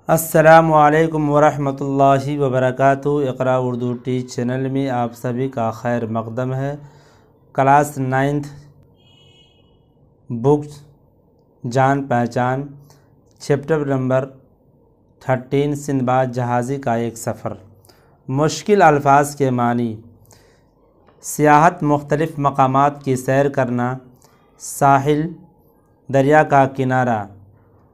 السلام علیکم ورحمۃ اللہ وبرکاتہ۔ اقرا اردو ٹیچ چینل میں آپ سبھی کا خیر مقدم ہے۔ کلاس 9th بک جان پہچان، چیپٹر نمبر 13 سندباد جہازی کا ایک سفر۔ مشکل الفاظ کے معنی: سیاحت، مختلف مقامات کی سیر کرنا، ساحل، دریا کا کنارہ،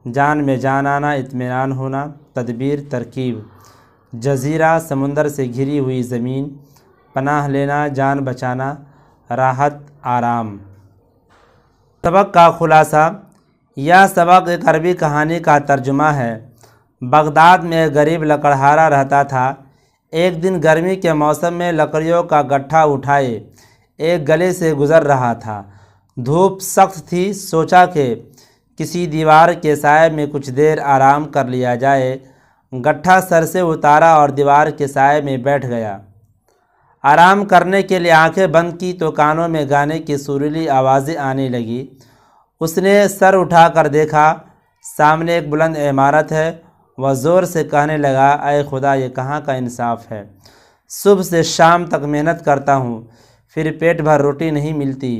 جان میں جان آنا، اطمینان ہونا، تدبیر، ترکیب، جزیرہ، سمندر سے گھری ہوئی زمین، پناہ لینا، جان بچانا، راحت، آرام۔ سبق کا خلاصہ: یہ سبق ایک عربی کہانی کا ترجمہ ہے۔ بغداد میں ایک غریب لکڑہارا رہتا تھا۔ ایک دن گرمی کے موسم میں لکڑیوں کا گٹھا اٹھائے ایک گلے سے گزر رہا تھا۔ دھوپ سخت تھی، سوچا کہ کسی دیوار کے سائے میں کچھ دیر آرام کر لیا جائے۔ گٹھا سر سے اتارا اور دیوار کے سائے میں بیٹھ گیا۔ آرام کرنے کے لیے آنکھیں بند کی تو کانوں میں گانے کی سریلی آوازیں آنے لگی۔ اس نے سر اٹھا کر دیکھا، سامنے ایک بلند عمارت ہے۔ وہ زور سے کہنے لگا، اے خدا، یہ کہاں کا انصاف ہے! صبح سے شام تک محنت کرتا ہوں، پھر پیٹ بھر روٹی نہیں ملتی،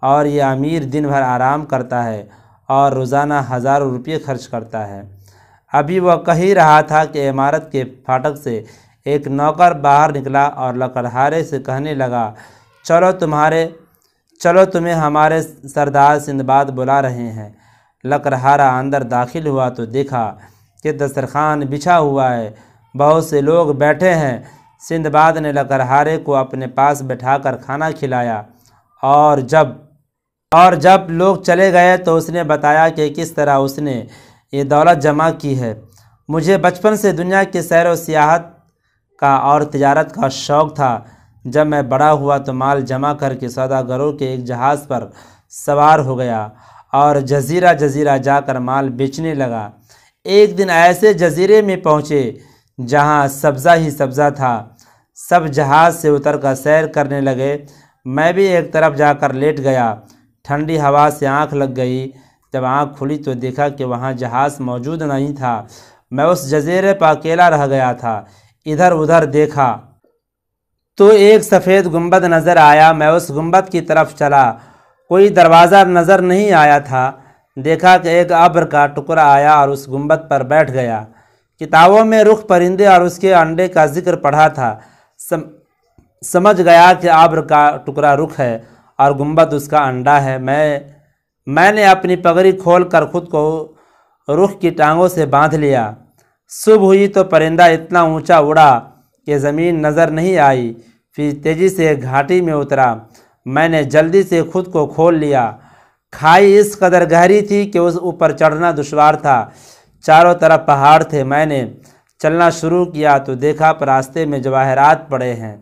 اور یہ امیر دن بھر آرام کرتا ہے اور روزانہ ہزاروں روپے خرچ کرتا ہے۔ ابھی وہ کہہ ہی رہا تھا کہ عمارت کے پھاٹک سے ایک نوکر باہر نکلا اور لکڑہارے سے کہنے لگا، چلو تمہیں ہمارے سردار سندباد بلا رہے ہیں۔ لکڑہارا اندر داخل ہوا تو دیکھا کہ دسترخوان بچھا ہوا ہے، بہت سے لوگ بیٹھے ہیں۔ سندباد نے لکڑہارے کو اپنے پاس بٹھا کر کھانا کھلایا، اور جب لوگ چلے گئے تو اس نے بتایا کہ کس طرح اس نے یہ دولت جمع کی ہے۔ مجھے بچپن سے دنیا کی سیر و سیاحت کا اور تجارت کا شوق تھا۔ جب میں بڑا ہوا تو مال جمع کر کے سوداگروں کے ایک جہاز پر سوار ہو گیا اور جزیرہ جزیرہ جا کر مال بیچنے لگا۔ ایک دن ایسے جزیرے میں پہنچے جہاں سبزہ ہی سبزہ تھا۔ سب جہاز سے اتر کر سیر کرنے لگے۔ میں بھی ایک طرف جا کر لیٹ گیا۔ ٹھنڈی ہوا سے آنکھ لگ گئی۔ جب آنکھ کھلی تو دیکھا کہ وہاں جہاز موجود نہیں تھا۔ میں اس جزیرے پر اکیلا رہ گیا تھا۔ ادھر ادھر دیکھا تو ایک سفید گنبد نظر آیا۔ میں اس گنبد کی طرف چلا۔ کوئی دروازہ نظر نہیں آیا تھا۔ دیکھا کہ ایک ابر کا ٹکڑا آیا اور اس گنبد پر بیٹھ گیا۔ کتابوں میں رخ پرندے اور اس کے انڈے کا ذکر پڑھا تھا۔ سمجھ گیا کہ ابر کا ٹکڑا رخ ہے اور گنبد اس کا انڈا ہے۔ میں نے اپنی پگڑی کھول کر خود کو رخ کی ٹانگوں سے باندھ لیا۔ صبح ہوئی تو پرندہ اتنا اونچا اڑا کہ زمین نظر نہیں آئی، پھر تیزی سے ایک گھاٹی میں اترا۔ میں نے جلدی سے خود کو کھول لیا۔ کھائی اس قدر گہری تھی کہ اس اوپر چڑھنا دشوار تھا۔ چاروں طرف پہاڑ تھے۔ میں نے چلنا شروع کیا تو دیکھا راستے میں جواہرات پڑے ہیں۔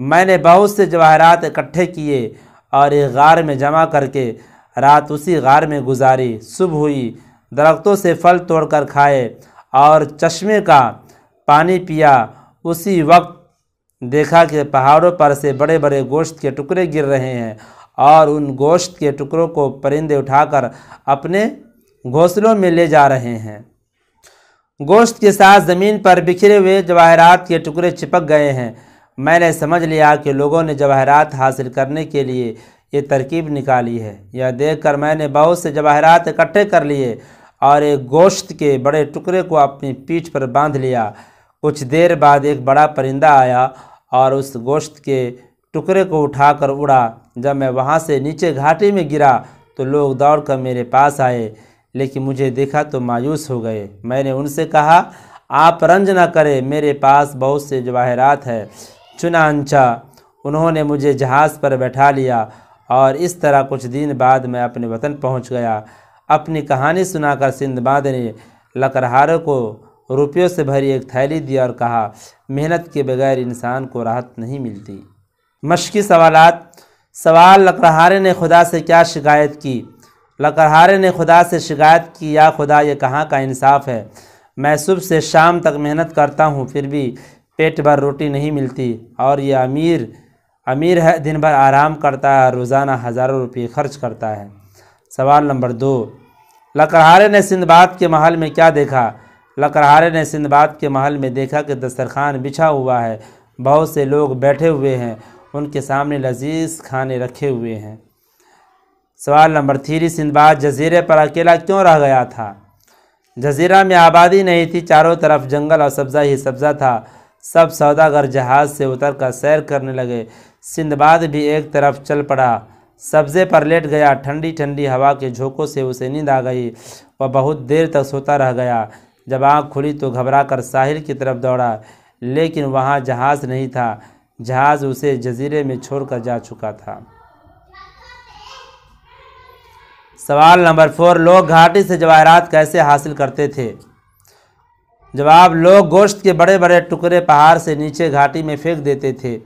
میں نے بہت سے جواہرات اکٹھے کیے اور ایک غار میں جمع کر کے رات اسی غار میں گزاری۔ صبح ہوئی، درختوں سے پھل توڑ کر کھائے اور چشمے کا پانی پیا۔ اسی وقت دیکھا کہ پہاڑوں پر سے بڑے بڑے گوشت کے ٹکڑے گر رہے ہیں اور ان گوشت کے ٹکڑوں کو پرندے اٹھا کر اپنے گھونسلوں میں لے جا رہے ہیں۔ گوشت کے ساتھ زمین پر بکھرے ہوئے جواہرات کے ٹکڑے چپک گئے ہیں۔ میں نے سمجھ لیا کہ لوگوں نے جواہرات حاصل کرنے کے لیے یہ ترکیب نکالی ہے۔ یہ دیکھ کر میں نے بہت سے جواہرات اکٹھے کر لیے اور ایک گوشت کے بڑے ٹکڑے کو اپنی پیٹھ پر باندھ لیا۔ کچھ دیر بعد ایک بڑا پرندہ آیا اور اس گوشت کے ٹکڑے کو اٹھا کر اڑا۔ جب میں وہاں سے نیچے گھاٹی میں گرا تو لوگ دوڑ کر میرے پاس آئے، لیکن مجھے دیکھا تو مایوس ہو گئے۔ میں نے ان سے کہا، آپ رنج نہ کریں، میرے پاس بہت سے جواہرات ہیں۔ چنانچہ انہوں نے مجھے جہاز پر بیٹھا لیا اور اس طرح کچھ دن بعد میں اپنے وطن پہنچ گیا۔ اپنی کہانی سنا کر سندباد نے لکڑہارے کو روپیوں سے بھری ایک تھیلی دی اور کہا، محنت کے بغیر انسان کو راحت نہیں ملتی۔ مشقی سوالات: سوال، لکڑہارے نے خدا سے کیا شکایت کی؟ لکڑہارے نے خدا سے شکایت کی، یا خدا، یہ کہاں کا انصاف ہے! میں صبح سے شام تک محنت کرتا ہوں، پھر بھی پیٹ بھر روٹی نہیں ملتی، اور یہ امیر ہے، دن بھر آرام کرتا ہے، روزانہ ہزاروں روپے خرچ کرتا ہے۔ سوال نمبر 2، لکڑہارے نے سندباد کے محل میں کیا دیکھا؟ لکڑہارے نے سندباد کے محل میں دیکھا کہ دسترخوان بچھا ہوا ہے، بہت سے لوگ بیٹھے ہوئے ہیں، ان کے سامنے لذیذ کھانے رکھے ہوئے ہیں۔ سوال نمبر 3، سندباد جزیرے پر اکیلا کیوں رہ گیا تھا؟ جزیرہ میں آبادی نہیں تھی، چاروں طرف جنگل اور سبزہ ہی سبزہ تھا۔ سب سوداگر جہاز سے اتر کر سیر کرنے لگے، سندباد بھی ایک طرف چل پڑا، سبزے پر لیٹ گیا۔ ٹھنڈی ٹھنڈی ہوا کے جھونکوں سے اسے نیند آ گئی، وہ بہت دیر تک سوتا رہ گیا۔ جب آنکھ کھلی تو گھبرا کر ساحل کی طرف دوڑا، لیکن وہاں جہاز نہیں تھا، جہاز اسے جزیرے میں چھوڑ کر جا چکا تھا۔ سوال نمبر 4، لوگ گھاٹی سے جواہرات کیسے حاصل کرتے تھے؟ جواب، لوگ گوشت کے بڑے بڑے ٹکڑے پہاڑ سے نیچے گھاٹی میں پھینک دیتے تھے،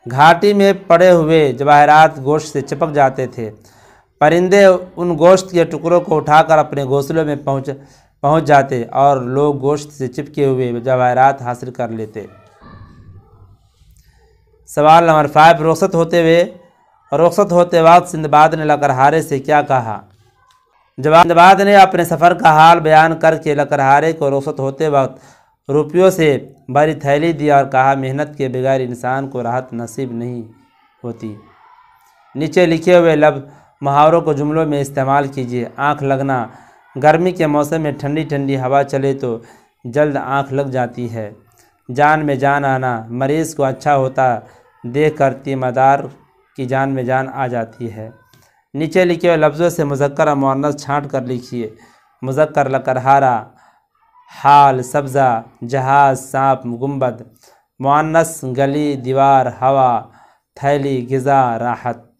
گھاٹی میں پڑے ہوئے جواہرات گوشت سے چپک جاتے تھے۔ پرندے ان گوشت کے ٹکڑوں کو اٹھا کر اپنے گھونسلوں میں پہنچ جاتے اور لوگ گوشت سے چپکے ہوئے جواہرات حاصل کر لیتے۔ سوال نمبر 5، رخصت ہوتے وقت سندباد نے لکڑہارے سے کیا کہا؟ جواب، سندباد نے اپنے سفر کا حال بیان کر کے لکڑہارے کو رخصت ہوتے وقت روپیوں سے بھری تھیلی دی اور کہا، محنت کے بغیر انسان کو راحت نصیب نہیں ہوتی۔ نیچے لکھے ہوئے محاوروں کو جملوں میں استعمال کیجیے۔ آنکھ لگنا، گرمی کے موسم میں ٹھنڈی ٹھنڈی ہوا چلے تو جلد آنکھ لگ جاتی ہے۔ جان میں جان آنا، مریض کو اچھا ہوتا دیکھ کر تیماردار کی جان میں جان آ جاتی ہے۔ نیچے لکھے ہوئے لفظوں سے مذکر اور مؤنث چھانٹ کر لکھیے۔ مذکر لکڑہارا، حال سبزہ، جہاز سانپ گنبد، مؤنث گلی دیوار ہوا، تھیلی غذا راحت۔